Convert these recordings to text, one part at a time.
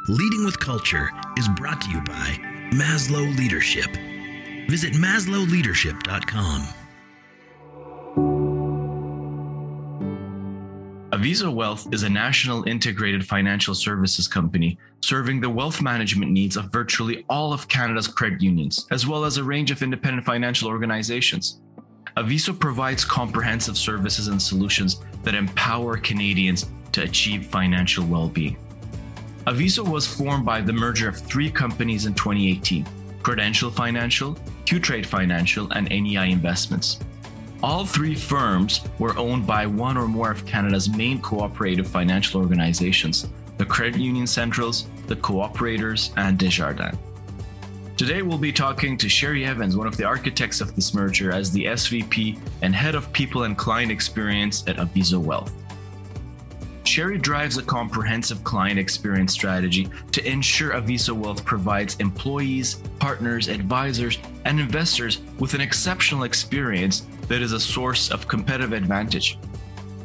Leading with Culture is brought to you by Maslow Leadership. Visit maslowleadership.com. Aviso Wealth is a national integrated financial services company serving the wealth management needs of virtually all of Canada's credit unions, as well as a range of independent financial organizations. Aviso provides comprehensive services and solutions that empower Canadians to achieve financial well-being. Aviso was formed by the merger of three companies in 2018, Prudential Financial, Qtrade Financial, and NEI Investments. All three firms were owned by one or more of Canada's main cooperative financial organizations, the Credit Union Centrals, the Cooperators, and Desjardins. Today we'll be talking to Sherri Evans, one of the architects of this merger, as the SVP and Head of People and Client Experience at Aviso Wealth. Sherri drives a comprehensive client experience strategy to ensure Aviso Wealth provides employees, partners, advisors, and investors with an exceptional experience that is a source of competitive advantage.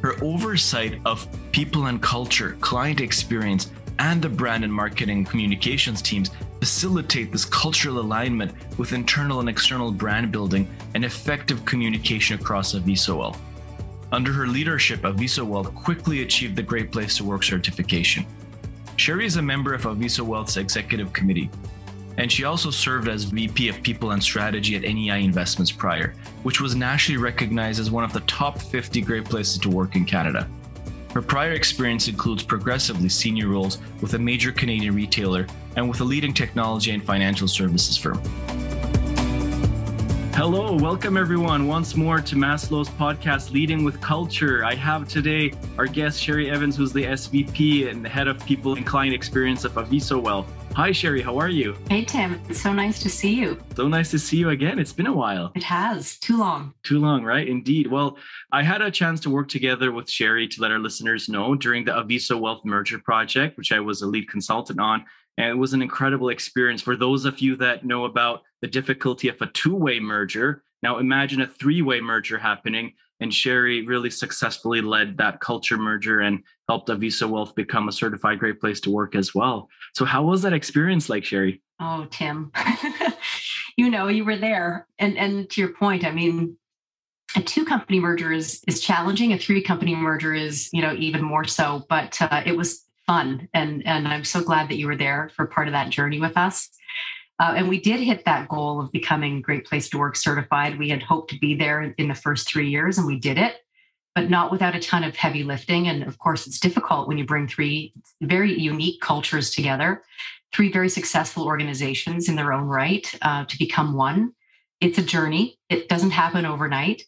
Her oversight of people and culture, client experience, and the brand and marketing communications teams facilitate this cultural alignment with internal and external brand building and effective communication across Aviso Wealth. Under her leadership, Aviso Wealth quickly achieved the Great Place to Work certification. Sherri is a member of Aviso Wealth's executive committee, and she also served as VP of People and Strategy at NEI Investments prior, which was nationally recognized as one of the top 50 great places to work in Canada. Her prior experience includes progressively senior roles with a major Canadian retailer and with a leading technology and financial services firm. Hello, welcome everyone once more to Maslow's podcast, Leading with Culture. I have today our guest, Sherri Evans, who's the SVP and the Head of People and Client Experience of Aviso Wealth. Hi, Sherri, how are you? Hey, Tim. It's so nice to see you. So nice to see you again. It's been a while. It has. Too long. Too long, right? Indeed. Well, I had a chance to work together with Sherri to let our listeners know during the Aviso Wealth merger project, which I was a lead consultant on. And it was an incredible experience for those of you that know about the difficulty of a two-way merger. Now imagine a three-way merger happening, and Sherri really successfully led that culture merger and helped Aviso Wealth become a certified great place to work as well. So how was that experience like, Sherri? Oh, Tim, you were there. And to your point, I mean, a two-company merger is challenging. A three-company merger is, even more so. But it was fun. And I'm so glad that you were there for part of that journey with us. And we did hit that goal of becoming Great Place to Work certified. We had hoped to be there in the first 3 years, and we did it, but not without a ton of heavy lifting. And of course, it's difficult when you bring three very unique cultures together, three very successful organizations in their own right, to become one. It's a journey. It doesn't happen overnight.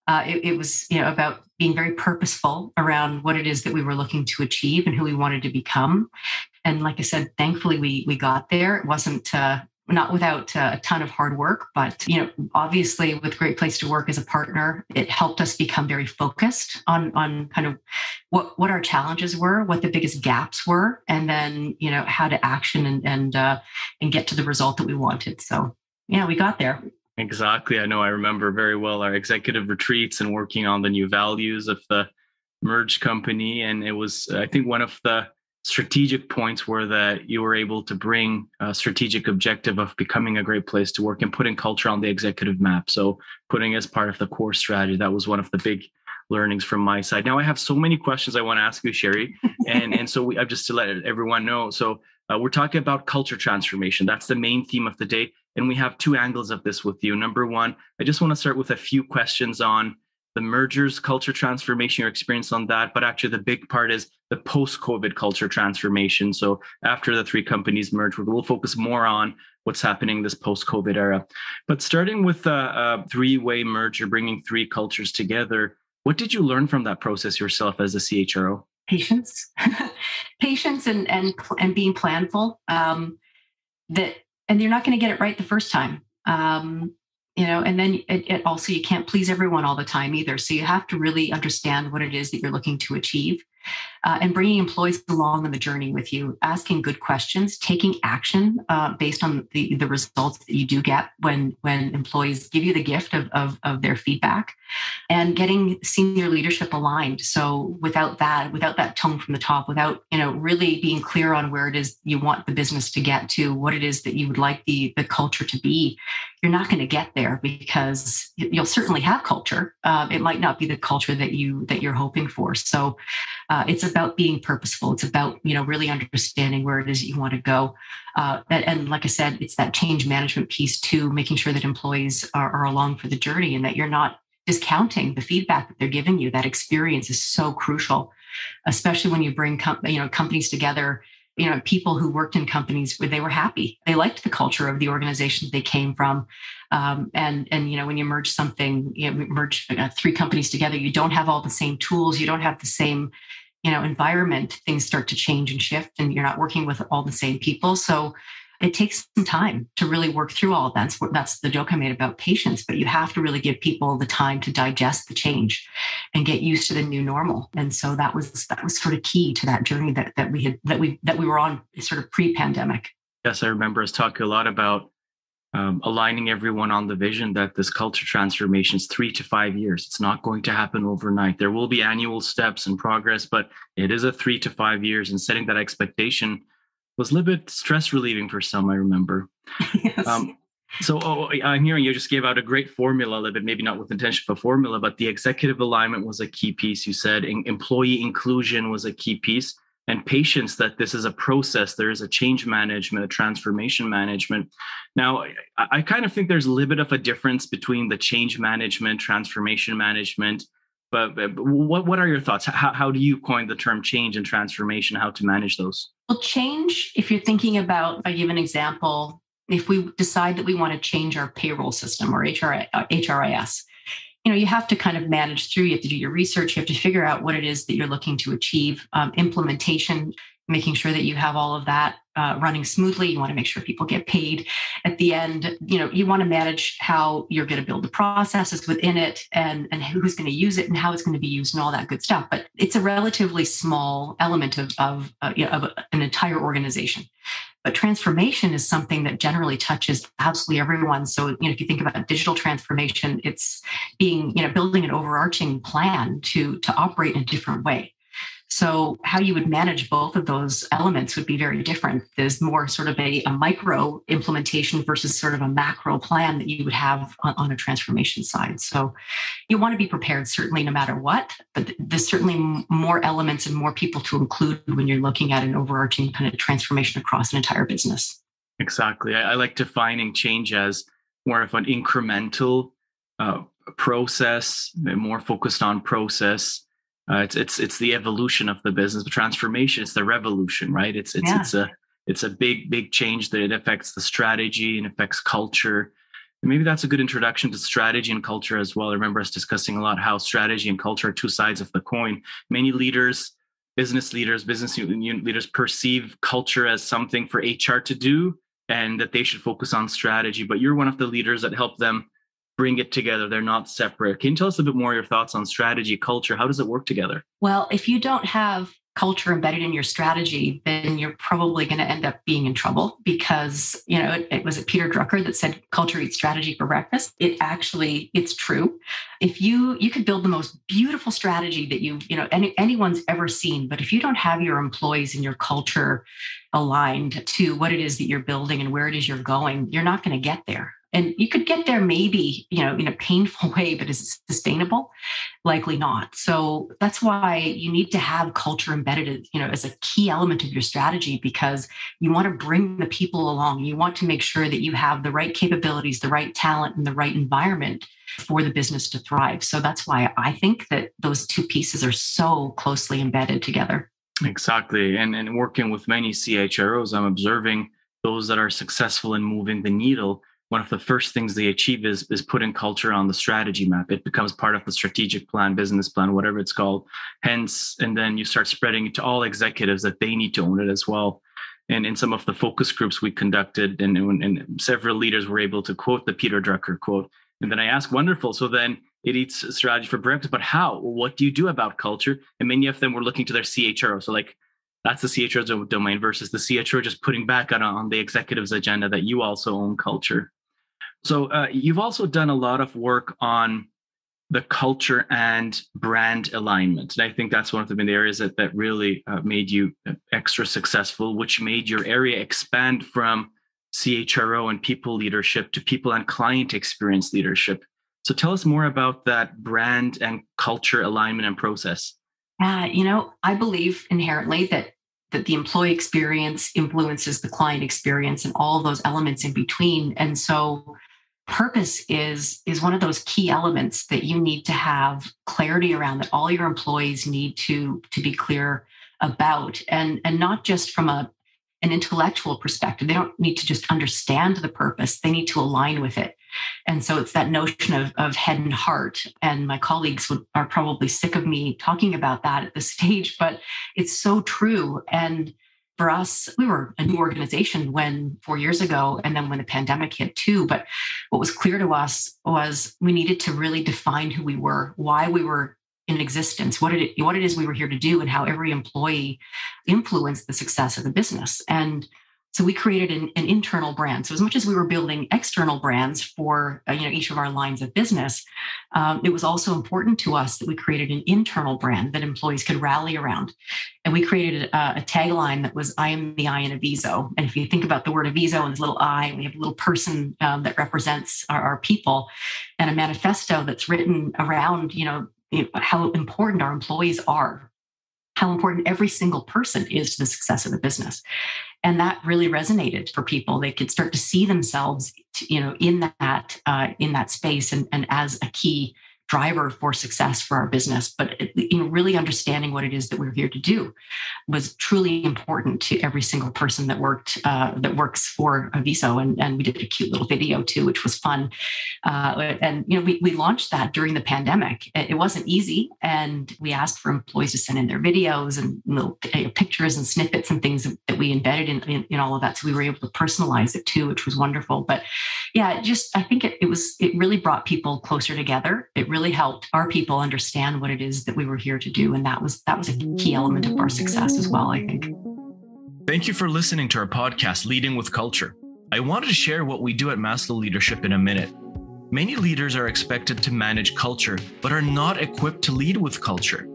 It was about being very purposeful around what it is that we were looking to achieve and who we wanted to become. And like I said, thankfully we got there. It wasn't not without a ton of hard work, but obviously with Great Place to Work as a partner, it helped us become very focused on kind of what our challenges were, what the biggest gaps were, and then how to action and get to the result that we wanted. So yeah, we got there. Exactly. I know I remember very well our executive retreats and working on the new values of the merged company. And it was, I think, one of the strategic points were that you were able to bring a strategic objective of becoming a great place to work and putting culture on the executive map. So putting as part of the core strategy, that was one of the big learnings from my side. Now I have so many questions I want to ask you, Sherri. And so I've just to let everyone know. So we're talking about culture transformation. That's the main theme of the day. And we have two angles of this with you. Number one, I just want to start with a few questions on the mergers, culture transformation, your experience on that. But actually, the big part is the post-COVID culture transformation. So after the three companies merge, we'll focus more on what's happening this post-COVID era. But starting with a three-way merger, bringing three cultures together, what did you learn from that process yourself as a CHRO? Patience, patience, and being planful. And you're not going to get it right the first time. And then it also, you can't please everyone all the time either. So you have to really understand what it is that you're looking to achieve. and bringing employees along on the journey with you, asking good questions, taking action based on the results that you do get when employees give you the gift of their feedback, and getting senior leadership aligned. So without that tone from the top, without really being clear on where it is you want the business to get to, what it is that you would like the culture to be, you're not going to get there, because you'll certainly have culture. It might not be the culture that you're hoping for. So it's about being purposeful. It's about really understanding where it is you want to go. And like I said, it's that change management piece too, making sure that employees are along for the journey, and that you're not discounting the feedback that they're giving you. That experience is so crucial, especially when you bring companies together. People who worked in companies where they were happy, they liked the culture of the organization they came from, and when you merge merge three companies together, you don't have all the same tools, you don't have the same environment. Things start to change and shift, and you're not working with all the same people. So it takes some time to really work through all of that. That's the joke I made about patience, but you have to really give people the time to digest the change and get used to the new normal. And so that was sort of key to that journey that we were on sort of pre-pandemic. Yes, I remember us talking a lot about aligning everyone on the vision that this culture transformation is 3 to 5 years. It's not going to happen overnight. There will be annual steps and progress, but it is a 3 to 5 years, and setting that expectation was a little bit stress relieving for some, I remember. Yes. I'm hearing you just gave out a great formula, a little bit, maybe not with intention of a formula, but the executive alignment was a key piece. You said employee inclusion was a key piece, and patience, that this is a process. There is a change management, a transformation management. Now, I kind of think there's a little bit of a difference between the change management, transformation management. But what are your thoughts? How do you coin the term change and transformation, how to manage those? Well, change, if you're thinking about, I give an example, if we decide that we want to change our payroll system or HRIS, you have to kind of manage through, you have to do your research, you have to figure out what it is that you're looking to achieve, implementation, making sure that you have all of that running smoothly. You want to make sure people get paid at the end. You want to manage how you're going to build the processes within it, and who's going to use it and how it's going to be used and all that good stuff. But it's a relatively small element of an entire organization. But transformation is something that generally touches absolutely everyone. So, if you think about digital transformation, it's building an overarching plan to operate in a different way. So how you would manage both of those elements would be very different. There's more sort of a micro implementation versus sort of a macro plan that you would have on a transformation side. So you want to be prepared, certainly, no matter what, but there's certainly more elements and more people to include when you're looking at an overarching kind of transformation across an entire business. Exactly. I like defining change as more of an incremental process, more focused on process. It's the evolution of the business. But transformation, it's the revolution, right? It's a big change that it affects the strategy and affects culture. And maybe that's a good introduction to strategy and culture as well. I remember us discussing a lot how strategy and culture are two sides of the coin. Many leaders, business unit leaders perceive culture as something for HR to do, and that they should focus on strategy. But you're one of the leaders that help them bring it together. They're not separate. Can you tell us a bit more your thoughts on strategy, culture? How does it work together? Well, if you don't have culture embedded in your strategy, then you're probably going to end up being in trouble, because, it was Peter Drucker that said culture eats strategy for breakfast. It's true. If you could build the most beautiful strategy that anyone's ever seen, but if you don't have your employees and your culture aligned to what it is that you're building and where it is you're going, you're not going to get there. And you could get there maybe, in a painful way, but is it sustainable? Likely not. So that's why you need to have culture embedded, as a key element of your strategy, because you want to bring the people along. You want to make sure that you have the right capabilities, the right talent, and the right environment for the business to thrive. So that's why I think that those two pieces are so closely embedded together. Exactly. And working with many CHROs, I'm observing those that are successful in moving the needle. One of the first things they achieve is putting culture on the strategy map. It becomes part of the strategic plan, business plan, whatever it's called. Hence, and then you start spreading it to all executives that they need to own it as well. And in some of the focus groups we conducted, and several leaders were able to quote the Peter Drucker quote. And then I asked, wonderful. So then it eats strategy for breakfast, but how? What do you do about culture? And many of them were looking to their CHRO. So like, that's the CHRO's domain versus the CHRO just putting back on the executive's agenda that you also own culture. So you've also done a lot of work on the culture and brand alignment. And I think that's one of the main areas that really made you extra successful, which made your area expand from CHRO and people leadership to people and client experience leadership. So tell us more about that brand and culture alignment and process. I believe inherently that the employee experience influences the client experience and all of those elements in between. And so purpose is one of those key elements that you need to have clarity around, that all your employees need to be clear about, and not just from an intellectual perspective. They don't need to just understand the purpose. They need to align with it. And so it's that notion of head and heart. And my colleagues are probably sick of me talking about that at this stage, but it's so true. And for us, we were a new organization 4 years ago, and then when the pandemic hit too. But what was clear to us was we needed to really define who we were, why we were in existence, what it is we were here to do, and how every employee influenced the success of the business. And so we created an internal brand. So as much as we were building external brands for each of our lines of business, it was also important to us that we created an internal brand that employees could rally around. And we created a tagline that was, "I am the I in Aviso." And if you think about the word Aviso and this little I, we have a little person that represents our people, and a manifesto that's written around how important our employees are, how important every single person is to the success of the business. And that really resonated for people. They could start to see themselves, in that space and as a key driver for success for our business. But really understanding what it is that we're here to do was truly important to every single person that works for Aviso. And we did a cute little video too, which was fun. We launched that during the pandemic. It wasn't easy, and we asked for employees to send in their videos and little pictures and snippets and things that we embedded in all of that. So we were able to personalize it too, which was wonderful. But yeah, I think it really brought people closer together. It really helped our people understand what it is that we were here to do. And that was a key element of our success as well, I think. Thank you for listening to our podcast, Leading with Culture. I wanted to share what we do at Maslow Leadership in a minute. Many leaders are expected to manage culture, but are not equipped to lead with culture.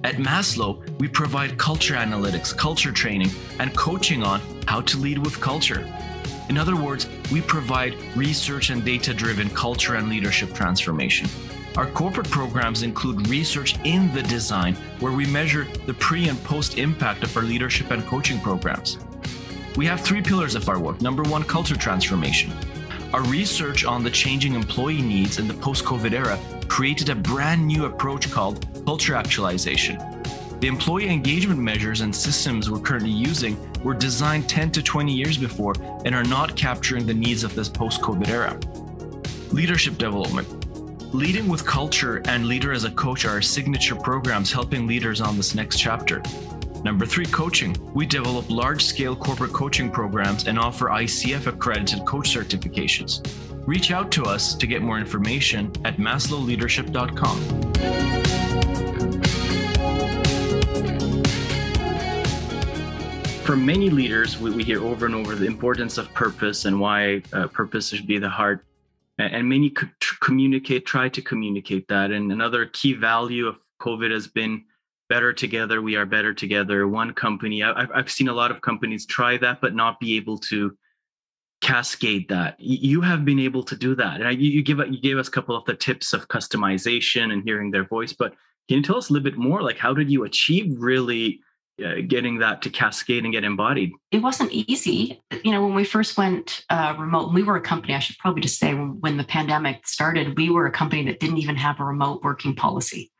At Maslow, we provide culture analytics, culture training, and coaching on how to lead with culture. In other words, we provide research and data-driven culture and leadership transformation. Our corporate programs include research in the design, where we measure the pre and post impact of our leadership and coaching programs. We have 3 pillars of our work. Number 1, culture transformation. Our research on the changing employee needs in the post-COVID era created a brand new approach called culture actualization. The employee engagement measures and systems we're currently using were designed 10 to 20 years before and are not capturing the needs of this post-COVID era. Leadership development. Leading with Culture and Leader as a Coach are our signature programs helping leaders on this next chapter. Number 3, coaching. We develop large-scale corporate coaching programs and offer ICF-accredited coach certifications. Reach out to us to get more information at maslowleadership.com. For many leaders, we hear over and over the importance of purpose and why purpose should be the heart. And many try to communicate that. And another key value of COVID has been better together. We are better together. One company, I've seen a lot of companies try that, but not be able to cascade that. You have been able to do that. And you gave us a couple of the tips of customization and hearing their voice. But can you tell us a little bit more? Like, how did you achieve really getting that to cascade and get embodied? It wasn't easy. When we first went remote, we were a company, I should probably just say, when the pandemic started, we were a company that didn't even have a remote working policy.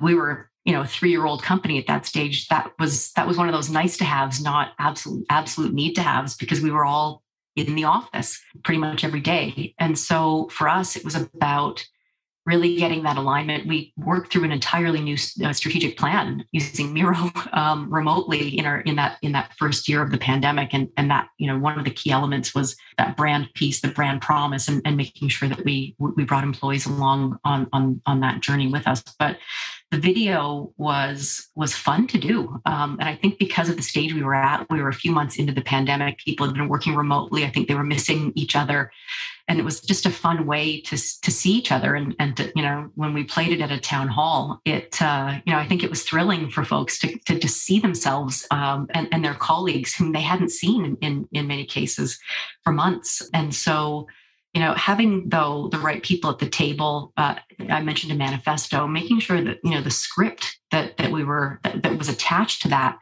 We were, a 3-year-old company at that stage. That was one of those nice to haves, not absolute need to haves, because we were all in the office pretty much every day. And so for us, it was about really getting that alignment. We worked through an entirely new strategic plan using Miro remotely in that first year of the pandemic, and that, one of the key elements was that brand piece, the brand promise, and making sure that we brought employees along on that journey with us. But the video was fun to do, and I think because of the stage we were at, we were a few months into the pandemic. People had been working remotely. I think they were missing each other. And it was just a fun way to see each other. And to, when we played it at a town hall, I think it was thrilling for folks to see themselves and their colleagues whom they hadn't seen in many cases for months. And so, having the right people at the table, I mentioned a manifesto, making sure that, the script that was attached to that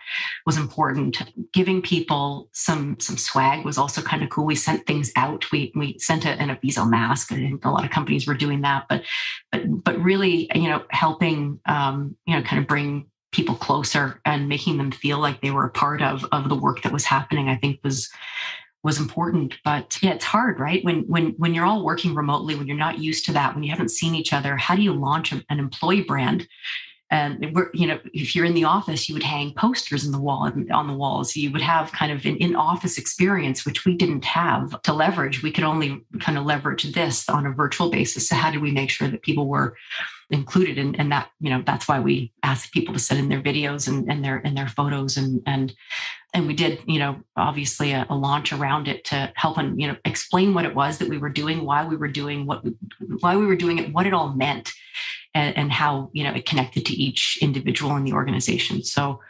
was important. Giving people some swag was also kind of cool. We sent things out. We sent an Aviso mask. I think a lot of companies were doing that, but really, helping, kind of bring people closer and making them feel like they were a part of the work that was happening, I think was important. But yeah, it's hard, right? When you're all working remotely, when you're not used to that, when you haven't seen each other, how do you launch an employee brand? And if you're in the office, you would hang posters on the walls. You would have kind of an in-office experience, which we didn't have to leverage. We could only kind of leverage this on a virtual basis. So how did we make sure that people were included? And that, that's why we asked people to send in their videos and their photos and we did, obviously a launch around it to help and, explain what it was that we were doing, why we were doing it, what it all meant, and how, it connected to each individual in the organization. So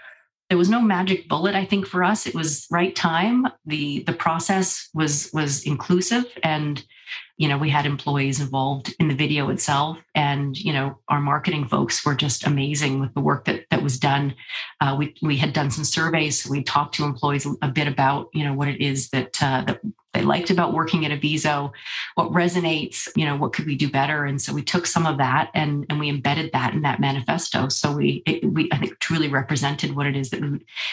there was no magic bullet, I think, for us. It was right time. The process was inclusive, and we had employees involved in the video itself, and our marketing folks were just amazing with the work that was done. We had done some surveys, so we talked to employees a bit about what it is that they liked about working at Aviso, what resonates, what could we do better, and so we took some of that and we embedded that in that manifesto. So we I think truly represented what it is that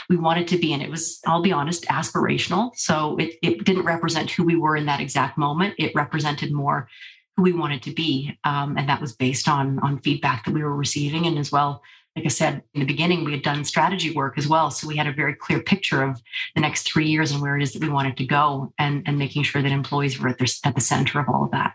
we wanted to be, and it was, I'll be honest, aspirational. So it didn't represent who we were in that exact moment. It represented more who we wanted to be, and that was based on feedback that we were receiving, and as well, like I said in the beginning, we had done strategy work as well. So we had a very clear picture of the next 3 years and where it is that we wanted to go, and making sure that employees were at the center of all of that.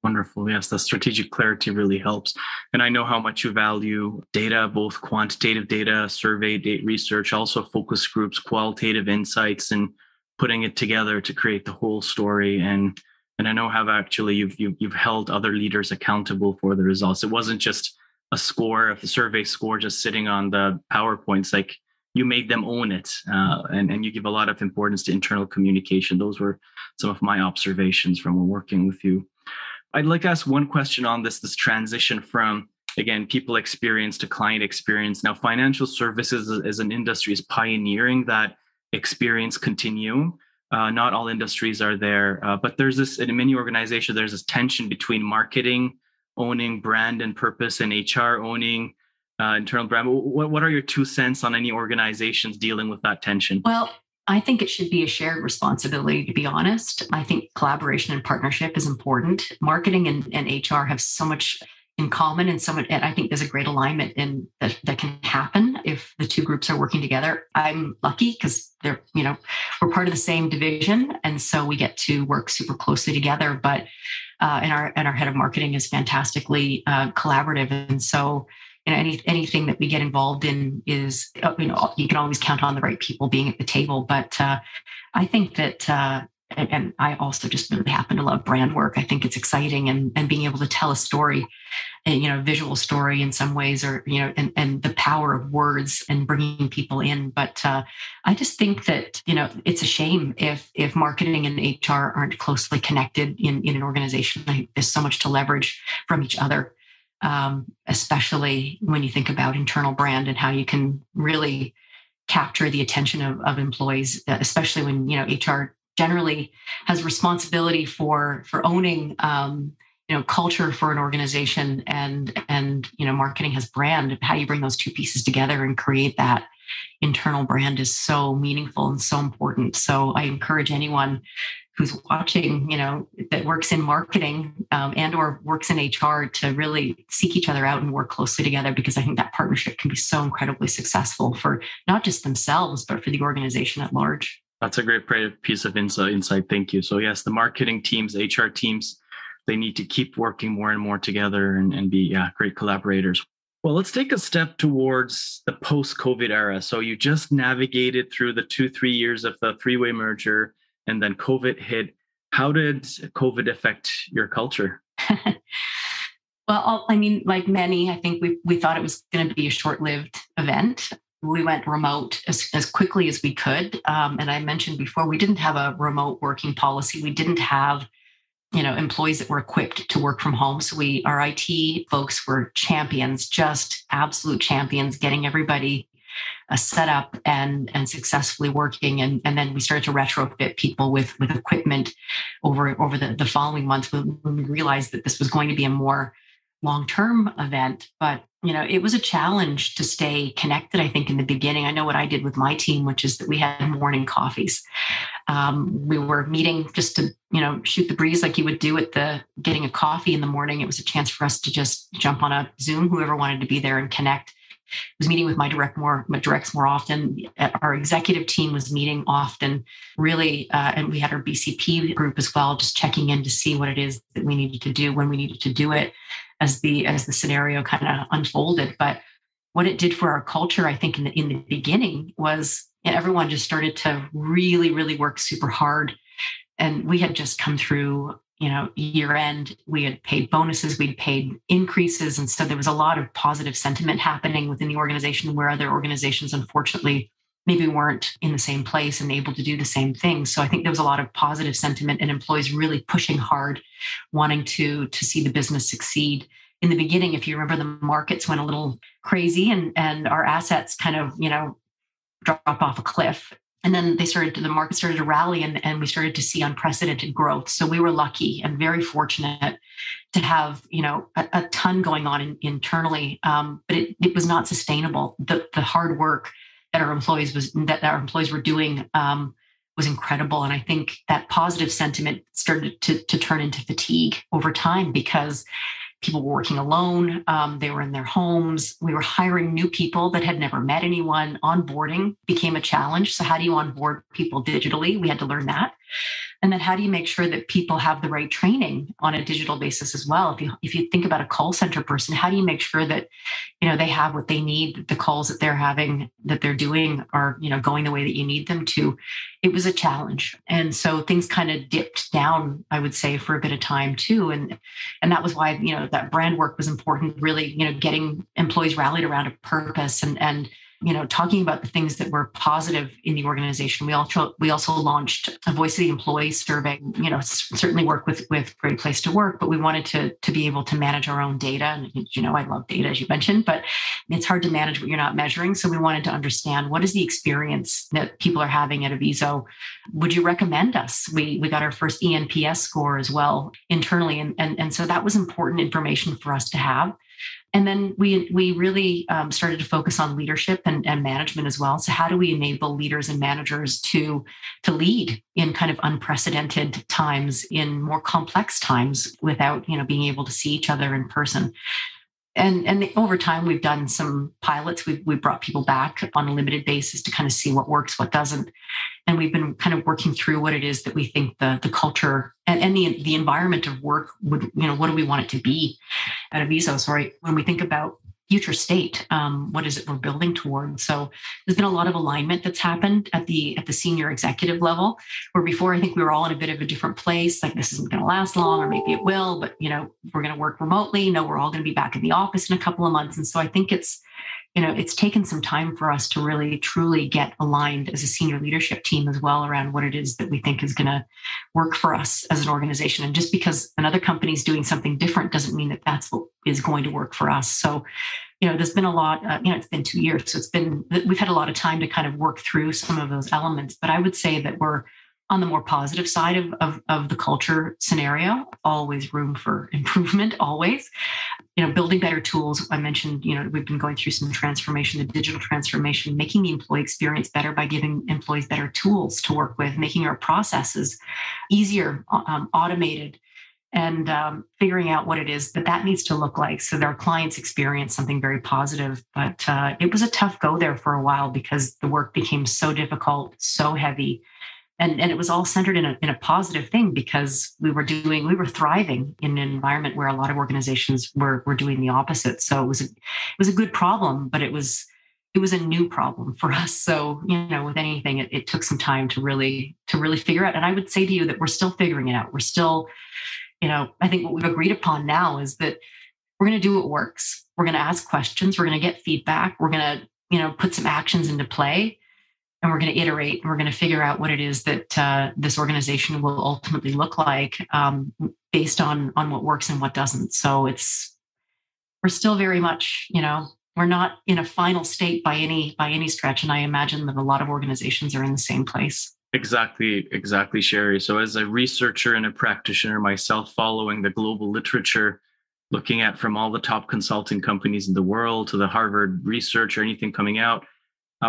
Wonderful. Yes, the strategic clarity really helps. And I know how much you value data, both quantitative data, survey data research, also focus groups, qualitative insights, and putting it together to create the whole story. And I know how actually you've held other leaders accountable for the results. It wasn't just a score of the survey score just sitting on the PowerPoints. Like, you made them own it, and you give a lot of importance to internal communication. Those were some of my observations from working with you. I'd like to ask one question on this transition from, again, people experience to client experience. Now, financial services as an industry is pioneering that experience continuum. Not all industries are there, but there's this, in many organizations, there's this tension between marketing owning brand and purpose, and HR owning internal brand. What are your 2 cents on any organizations dealing with that tension? Well, I think it should be a shared responsibility, to be honest. I think collaboration and partnership is important. Marketing and HR have so much in common, and I think there's a great alignment that can happen if the two groups are working together. I'm lucky because we're part of the same division, and so we get to work super closely together. But and our head of marketing is fantastically collaborative, and so anything that we get involved in is you can always count on the right people being at the table. But I think that. And I also just really happen to love brand work. I think it's exciting, and being able to tell a story, visual story in some ways, or, and the power of words and bringing people in. But I just think that, it's a shame if marketing and HR aren't closely connected in an organization. There's so much to leverage from each other, especially when you think about internal brand and how you can really capture the attention of employees, especially when, HR generally has responsibility for owning, culture for an organization and marketing has brand. How you bring those two pieces together and create that internal brand is so meaningful and so important. So I encourage anyone who's watching, that works in marketing and or works in HR to really seek each other out and work closely together, because I think that partnership can be so incredibly successful for not just themselves, but for the organization at large. That's a great piece of insight. Thank you. So yes, the marketing teams, HR teams, they need to keep working more and more together and be great collaborators. Well, let's take a step towards the post-COVID era. So you just navigated through the 2-3 years of the three-way merger, and then COVID hit. How did COVID affect your culture? Well, like many, I think we thought it was going to be a short-lived event. We went remote as quickly as we could. And I mentioned before, we didn't have a remote working policy. We didn't have employees that were equipped to work from home. So our IT folks were champions, just absolute champions, getting everybody set up and successfully working. And then we started to retrofit people with equipment over the following months when we realized that this was going to be a more long-term event. But it was a challenge to stay connected, I think, in the beginning. I know what I did with my team, which is that we had morning coffees. We were meeting just to, shoot the breeze like you would do at getting a coffee in the morning. It was a chance for us to just jump on a Zoom, whoever wanted to be there, and connect. I was meeting with my directs more often. Our executive team was meeting often, really, and we had our BCP group as well, just checking in to see what it is that we needed to do, when we needed to do it, as the scenario kind of unfolded. But what it did for our culture, I think, in the beginning was everyone just started to really, really work super hard. And we had just come through, year end. We had paid bonuses, we'd paid increases. And so there was a lot of positive sentiment happening within the organization, where other organizations, unfortunately, maybe weren't in the same place and able to do the same thing. So I think there was a lot of positive sentiment and employees really pushing hard, wanting to see the business succeed. In the beginning, if you remember, the markets went a little crazy and our assets kind of, drop off a cliff. And then the market started to rally and we started to see unprecedented growth. So we were lucky and very fortunate to have, a ton going on internally. But it was not sustainable. The hard work that our employees were doing was incredible. And I think that positive sentiment started to turn into fatigue over time, because people were working alone. They were in their homes. We were hiring new people that had never met anyone. Onboarding became a challenge. So how do you onboard people digitally? We had to learn that. And then how do you make sure that people have the right training on a digital basis as well? If you think about a call center person, how do you make sure that, they have what they need, the calls that they're doing are, going the way that you need them to? It was a challenge. And so things kind of dipped down, I would say, for a bit of time too. And that was why, that brand work was important, really, getting employees rallied around a purpose and talking about the things that were positive in the organization. We also launched a Voice of the Employee survey. Certainly work with Great Place to Work, but we wanted to be able to manage our own data. And I love data, as you mentioned, but it's hard to manage what you're not measuring. So we wanted to understand, what is the experience that people are having at Aviso? Would you recommend us? We got our first ENPS score as well internally, and so that was important information for us to have. And then we really started to focus on leadership and management as well. So how do we enable leaders and managers to lead in kind of unprecedented times, in more complex times, without being able to see each other in person? And over time, we've done some pilots. We've brought people back on a limited basis to kind of see what works, what doesn't. And we've been kind of working through what it is that we think the culture and the environment of work would, what do we want it to be at Aviso? Sorry, when we think about future state, what is it we're building towards? So there's been a lot of alignment that's happened at the senior executive level, where before I think we were all in a bit of a different place. Like, this isn't going to last long, or maybe it will, but we're going to work remotely. No, we're all going to be back in the office in a couple of months. And so I think it's taken some time for us to really truly get aligned as a senior leadership team as well around what it is that we think is going to work for us as an organization. And just because another company is doing something different doesn't mean that that's what is going to work for us. So, there's been a lot, it's been 2 years. So we've had a lot of time to kind of work through some of those elements, but I would say that we're On the more positive side of the culture scenario, always room for improvement, always. Building better tools. I mentioned, we've been going through some transformation, the digital transformation, making the employee experience better by giving employees better tools to work with, making our processes easier, automated, and figuring out what it is that needs to look like so that our clients experience something very positive. But it was a tough go there for a while because the work became so difficult, so heavy. And it was all centered in a positive thing because we were thriving in an environment where a lot of organizations were doing the opposite. So it was a good problem, but it was a new problem for us. So, with anything, it took some time to really figure out. And I would say to you that we're still figuring it out. We're still, I think what we've agreed upon now is that we're going to do what works. We're going to ask questions. We're going to get feedback. We're going to, put some actions into play. And we're going to iterate, and we're going to figure out what it is that this organization will ultimately look like based on what works and what doesn't. So we're still very much, we're not in a final state by any stretch. And I imagine that a lot of organizations are in the same place. Exactly, Sherri. So as a researcher and a practitioner myself, following the global literature, looking at from all the top consulting companies in the world to the Harvard research or anything coming out,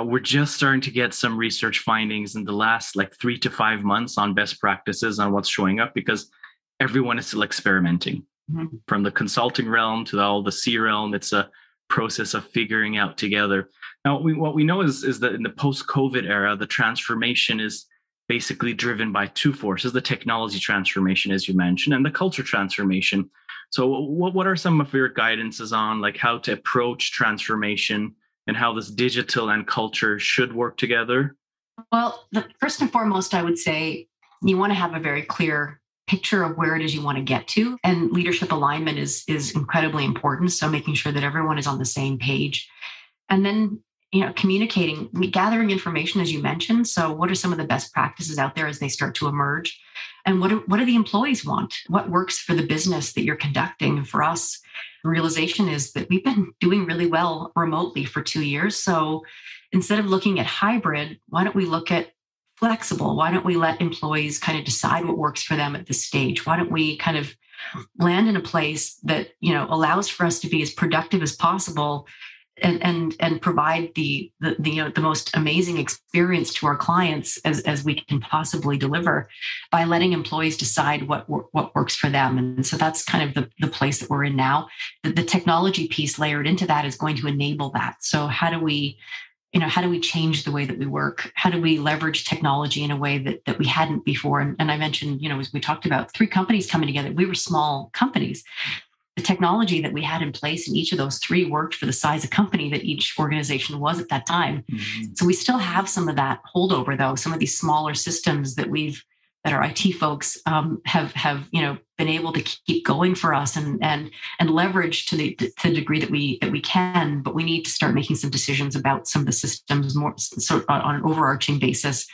we're just starting to get some research findings in the last 3 to 5 months on best practices on what's showing up because everyone is still experimenting. Mm-hmm. From the consulting realm to all the C realm. It's a process of figuring out together. Now, what we know is that in the post-COVID era, the transformation is basically driven by two forces, the technology transformation, as you mentioned, and the culture transformation. So what are some of your guidances on how to approach transformation and how this digital and culture should work together? Well, first and foremost, I would say you want to have a very clear picture of where it is you want to get to. And leadership alignment is incredibly important. So making sure that everyone is on the same page. And then, communicating, gathering information, as you mentioned. So what are some of the best practices out there as they start to emerge? And what do the employees want? What works for the business that you're conducting? For us, the realization is that we've been doing really well remotely for 2 years. So instead of looking at hybrid, why don't we look at flexible? Why don't we let employees kind of decide what works for them at this stage? Why don't we kind of land in a place that, allows for us to be as productive as possible and provide the most amazing experience to our clients as we can possibly deliver by letting employees decide what works for them. And so that's kind of the place that we're in now. The technology piece layered into that is going to enable that. So how do we change the way that we work? How do we leverage technology in a way that we hadn't before? And I mentioned, as we talked about 3 companies coming together, we were small companies. The technology that we had in place in each of those 3 worked for the size of company that each organization was at that time. Mm-hmm. So we still have some of that holdover, though. Some of these smaller systems that our IT folks have been able to keep going for us and leverage to the degree that we can. But we need to start making some decisions about some of the systems more sort of on an overarching basis,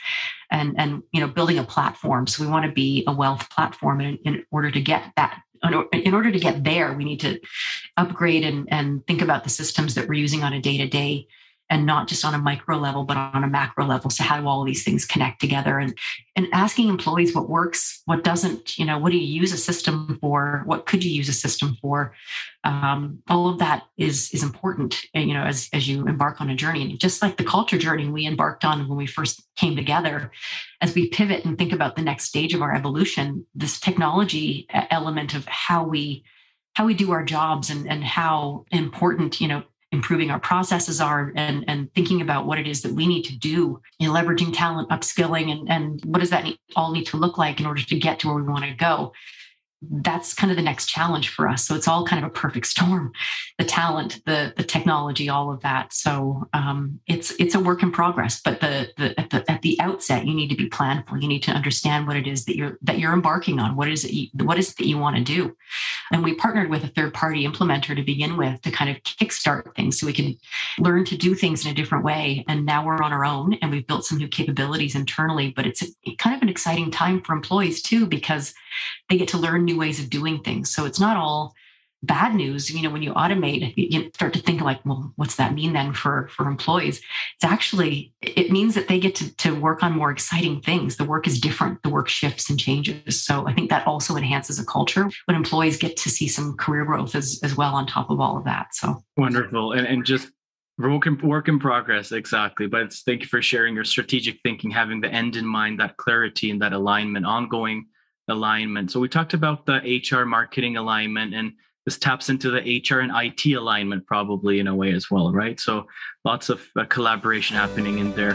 and building a platform. So we want to be a wealth platform, and in order to get that. In order to get there, we need to upgrade and think about the systems that we're using on a day-to-day, and not just on a micro level, but on a macro level. So how do all of these things connect together? And asking employees what works, what doesn't, what do you use a system for? What could you use a system for? All of that is important, as you embark on a journey. And just like the culture journey we embarked on when we first came together, as we pivot and think about the next stage of our evolution, this technology element of how we do our jobs and how important, improving our processes are, and thinking about what it is that we need to do in leveraging talent, upskilling, and what does that all need to look like in order to get to where we want to go. That's kind of the next challenge for us. So it's all kind of a perfect storm, the talent, the technology, all of that. So it's a work in progress, but at the outset, you need to be planful. You need to understand what it is that you're embarking on. What is it that you want to do? And we partnered with a third-party implementer to begin with to kind of kickstart things so we can learn to do things in a different way. And now we're on our own, and we've built some new capabilities internally, but it's kind of an exciting time for employees too, because they get to learn new ways of doing things. So it's not all bad news, when you automate, you start to think like, well, what's that mean then for employees? It means that they get to work on more exciting things. The work is different. The work shifts and changes. So I think that also enhances a culture when employees get to see some career growth as well on top of all of that. So wonderful. And just work in progress. Exactly. But thank you for sharing your strategic thinking, having the end in mind, that clarity and that alignment, ongoing alignment. So we talked about the HR marketing alignment, and this taps into the HR and IT alignment probably in a way as well, right? So lots of collaboration happening in there.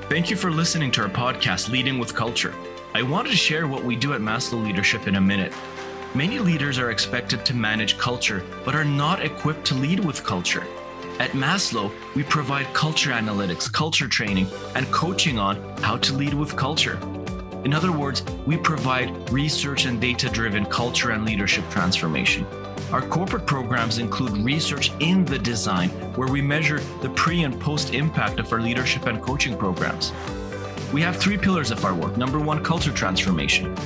Thank you for listening to our podcast, Leading with Culture. I wanted to share what we do at Maslow Leadership in a minute. Many leaders are expected to manage culture, but are not equipped to lead with culture. At Maslow, we provide culture analytics, culture training, and coaching on how to lead with culture. In other words, we provide research and data-driven culture and leadership transformation. Our corporate programs include research in the design, where we measure the pre and post impact of our leadership and coaching programs. We have 3 pillars of our work. Number 1, culture transformation.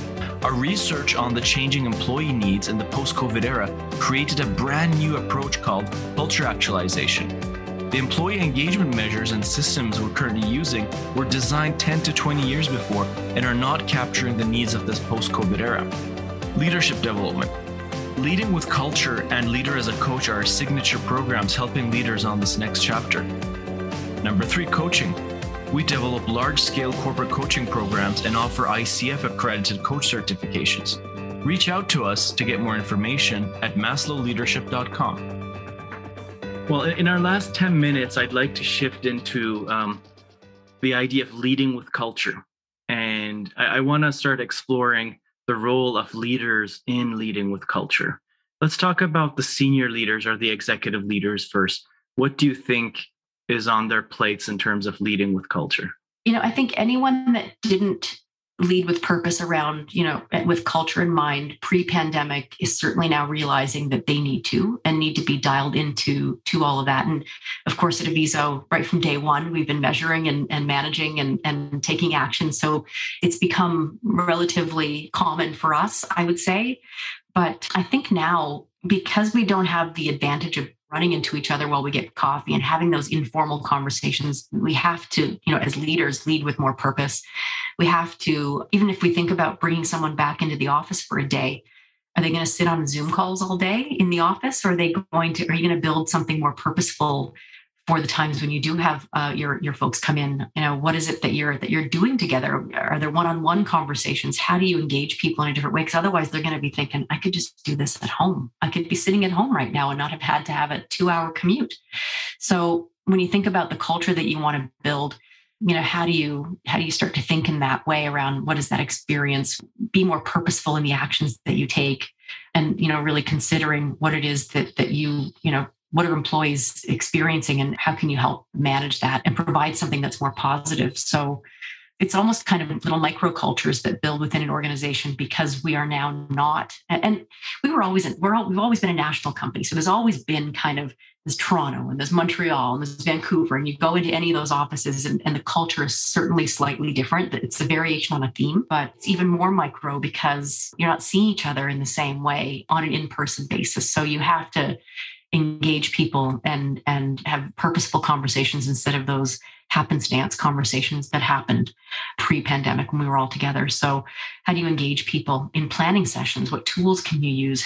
Our research on the changing employee needs in the post-COVID era created a brand new approach called culture actualization. The employee engagement measures and systems we're currently using were designed 10 to 20 years before and are not capturing the needs of this post-COVID era. Leadership development. Leading with Culture and Leader as a Coach are our signature programs helping leaders on this next chapter. Number 3, coaching. We develop large-scale corporate coaching programs and offer ICF-accredited coach certifications. Reach out to us to get more information at maslowleadership.com. Well, in our last 10 minutes, I'd like to shift into the idea of leading with culture. And I want to start exploring the role of leaders in leading with culture. Let's talk about the senior leaders or the executive leaders first. What do you think is on their plates in terms of leading with culture? I think anyone that didn't lead with purpose around, with culture in mind pre-pandemic is certainly now realizing that they need to be dialed into all of that. And of course, at Aviso, right from day one, we've been measuring and managing and taking action. So it's become relatively common for us, I would say. But I think now, because we don't have the advantage of running into each other while we get coffee and having those informal conversations, we have to, as leaders, lead with more purpose. We have to, even if we think about bringing someone back into the office for a day, are they going to sit on Zoom calls all day in the office? Or are you going to build something more purposeful for the times when you do have your folks come in? What is it that you're doing together? Are there one-on-one conversations? How do you engage people in a different way? Because otherwise they're going to be thinking, I could just do this at home. I could be sitting at home right now and not have had to have a 2-hour commute. So when you think about the culture that you want to build, how do you start to think in that way around what is that experience? Be more purposeful in the actions that you take, and really considering what it is that you what are employees experiencing and how can you help manage that and provide something that's more positive? So it's almost kind of little microcultures that build within an organization, because we are now not, and we've always been a national company. So there's always been kind of there's Toronto and there's Montreal and there's Vancouver, and you go into any of those offices and the culture is certainly slightly different. It's a variation on a theme, but it's even more micro because you're not seeing each other in the same way on an in-person basis. So you have to engage people and have purposeful conversations instead of those happenstance conversations that happened pre-pandemic when we were all together. So how do you engage people in planning sessions? What tools can you use?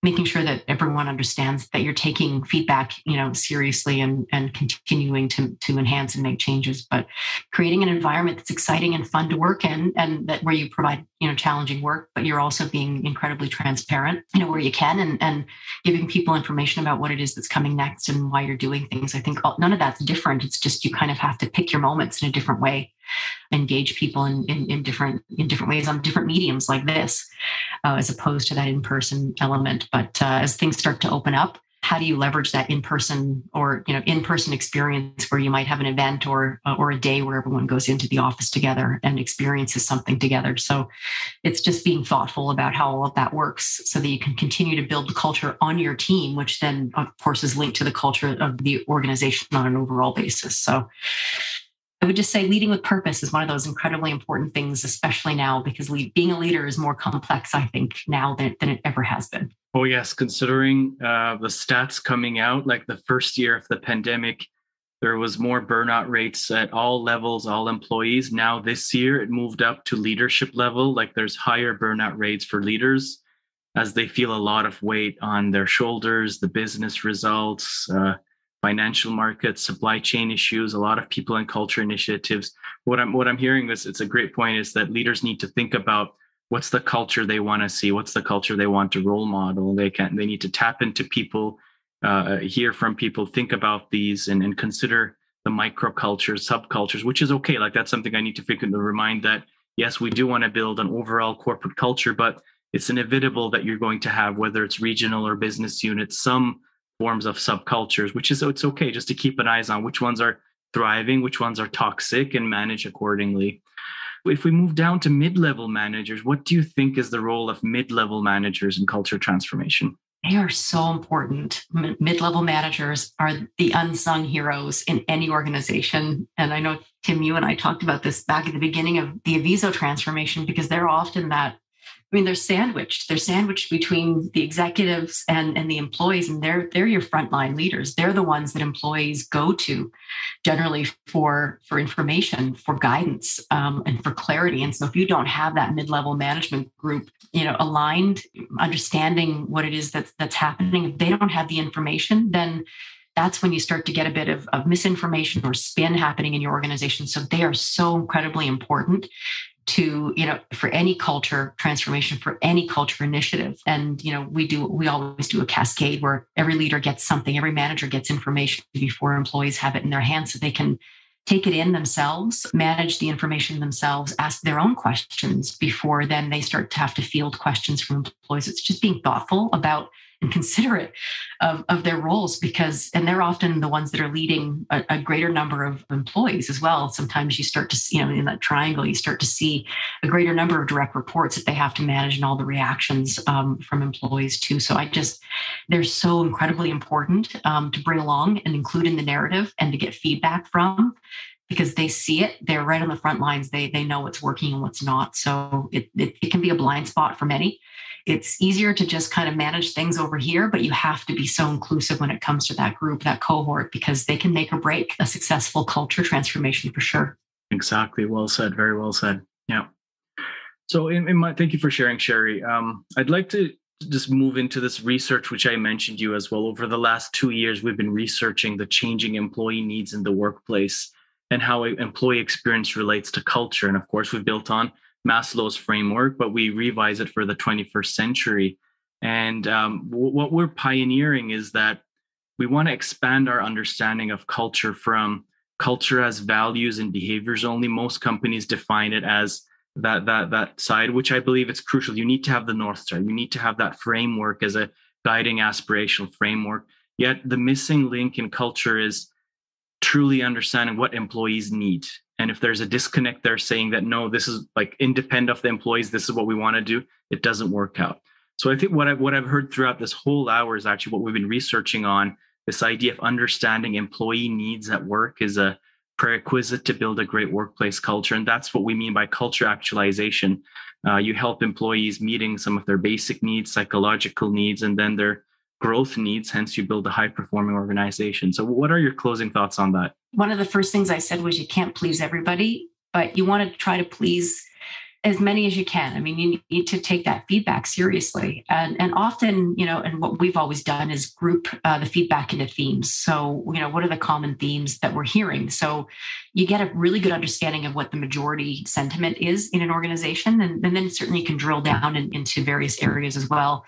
Making sure that everyone understands that you're taking feedback, seriously and continuing to enhance and make changes, but creating an environment that's exciting and fun to work in, and that where you provide, challenging work, but you're also being incredibly transparent, where you can, and giving people information about what it is that's coming next and why you're doing things. I think none of that's different. It's just, you kind of have to pick your moments in a different way, engage people in different ways on different mediums like this, as opposed to that in-person element. But as things start to open up, how do you leverage that in-person experience where you might have an event or a day where everyone goes into the office together and experiences something together? So it's just being thoughtful about how all of that works so that you can continue to build the culture on your team, which then, of course, is linked to the culture of the organization on an overall basis. So I would just say leading with purpose is one of those incredibly important things, especially now, because being a leader is more complex, I think, now than it ever has been. Oh, yes. Considering the stats coming out, like the first year of the pandemic, there was more burnout rates at all levels, all employees. Now this year, it moved up to leadership level. Like there's higher burnout rates for leaders as they feel a lot of weight on their shoulders, the business results, financial markets, supply chain issues, a lot of people and culture initiatives. What I'm hearing is it's a great point is that leaders need to think about what's the culture they want to see, what's the culture they want to role model. They need to tap into people, hear from people, think about these and consider the microcultures, subcultures, which is okay. Like that's something I need to frequently remind that, yes, we do want to build an overall corporate culture, but it's inevitable that you're going to have, whether it's regional or business units, some forms of subcultures, which is, so it's okay just to keep an eye on which ones are thriving, which ones are toxic, and manage accordingly. If we move down to mid-level managers, what do you think is the role of mid-level managers in culture transformation? They are so important. Mid-level managers are the unsung heroes in any organization. And I know, Tim, you and I talked about this back at the beginning of the Aviso transformation, because they're often that, I mean, they're sandwiched. They're sandwiched between the executives and the employees, and they're your frontline leaders. They're the ones that employees go to generally for information, for guidance, and for clarity. And so if you don't have that mid-level management group, aligned, understanding what it is that's happening, if they don't have the information, then that's when you start to get a bit of misinformation or spin happening in your organization. So they are so incredibly important to, for any culture transformation, for any culture initiative. And, we always do a cascade where every leader gets something, every manager gets information before employees have it in their hands so they can take it in themselves, manage the information themselves, ask their own questions before then they start to have to field questions from employees. It's just being thoughtful about and considerate of their roles, and they're often the ones that are leading a greater number of employees as well. Sometimes you start to see, in that triangle, you start to see a greater number of direct reports that they have to manage and all the reactions from employees too. So they're so incredibly important to bring along and include in the narrative and to get feedback from, because they see it. They're right on the front lines. They know what's working and what's not. So it can be a blind spot for many. It's easier to just kind of manage things over here, but you have to be so inclusive when it comes to that group, that cohort, because they can make or break a successful culture transformation for sure. Exactly. Well said. Very well said. Yeah. So thank you for sharing, Sherri. I'd like to just move into this research, which I mentioned you as well. Over the last 2 years, we've been researching the changing employee needs in the workplace and how employee experience relates to culture. And of course, we've built on Maslow's framework, but we revise it for the 21st century. And what we're pioneering is that we want to expand our understanding of culture from culture as values and behaviors only. Most companies define it as that side, which I believe it's crucial. You need to have the North Star. You need to have that framework as a guiding aspirational framework. Yet the missing link in culture is truly understanding what employees need. And if there's a disconnect there saying that, no, this is like independent of the employees, this is what we want to do, it doesn't work out. So I think what I've heard throughout this whole hour is actually what we've been researching on. This idea of understanding employee needs at work is a prerequisite to build a great workplace culture. And that's what we mean by culture actualization. You help employees meeting some of their basic needs, psychological needs, and then their growth needs. Hence, you build a high-performing organization. So what are your closing thoughts on that? One of the first things I said was you can't please everybody, but you want to try to please as many as you can. I mean, you need to take that feedback seriously. And often, and what we've always done is group the feedback into themes. So, what are the common themes that we're hearing? So you get a really good understanding of what the majority sentiment is in an organization. And then certainly you can drill down into various areas as well,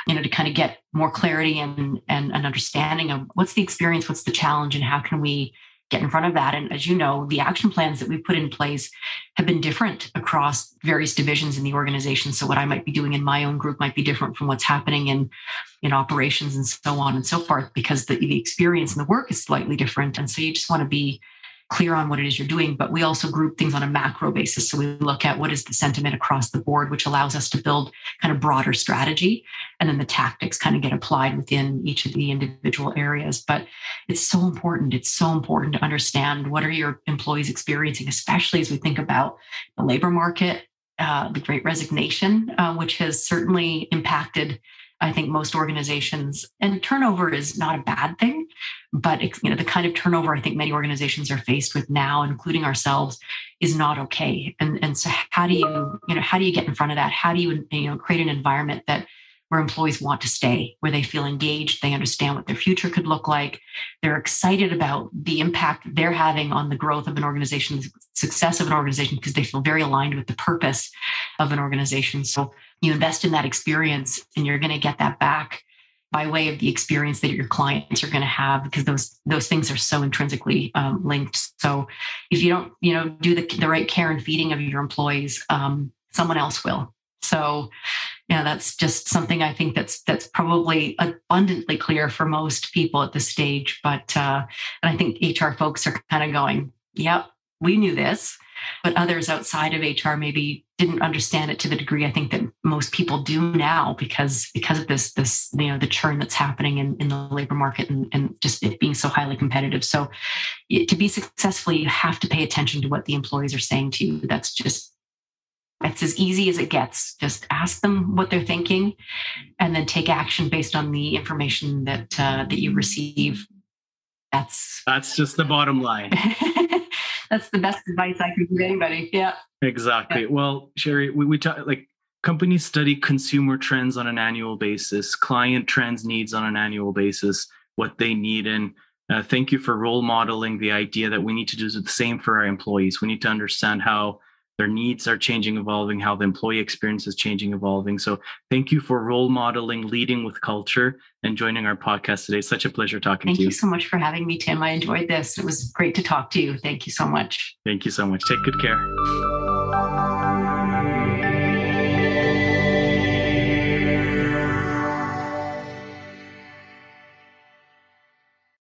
to kind of get more clarity and an understanding of what's the experience, what's the challenge, and how can we get in front of that. And as you know, the action plans that we've put in place have been different across various divisions in the organization. So what I might be doing in my own group might be different from what's happening in operations and so on and so forth, because the experience and the work is slightly different. And so you just want to be clear on what it is you're doing. But we also group things on a macro basis. So we look at what is the sentiment across the board, which allows us to build kind of broader strategy. And then the tactics kind of get applied within each of the individual areas. But it's so important. It's so important to understand what are your employees experiencing, especially as we think about the labor market, the Great Resignation, which has certainly impacted I think most organizations, and turnover is not a bad thing, but the kind of turnover I think many organizations are faced with now, including ourselves, is not okay. And so how do you get in front of that? How do you create an environment where employees want to stay, where they feel engaged, they understand what their future could look like, they're excited about the impact they're having on the growth of an organization, the success of an organization, because they feel very aligned with the purpose of an organization. So you invest in that experience and you're going to get that back by way of the experience that your clients are going to have, because those things are so intrinsically linked. So if you don't do the right care and feeding of your employees, someone else will. So that's just something I think that's probably abundantly clear for most people at this stage. But and I think HR folks are kind of going, yep, we knew this. But others outside of HR maybe didn't understand it to the degree I think that most people do now, because of this the churn that's happening in the labor market and just it being so highly competitive. So to be successful, you have to pay attention to what the employees are saying to you. It's as easy as it gets. Just ask them what they're thinking and then take action based on the information that you receive. That's just the bottom line. That's the best advice I could give anybody. Yeah. Exactly. Yeah. Well, Sherri, we talk companies study consumer trends on an annual basis, client trends, needs on an annual basis, what they need. And thank you for role modeling the idea that we need to do the same for our employees. We need to understand how their needs are changing, evolving, how the employee experience is changing, evolving. So thank you for role modeling, leading with culture, and joining our podcast today. Such a pleasure talking to you. Thank you so much for having me, Tim. I enjoyed this. It was great to talk to you. Thank you so much. Thank you so much. Take good care.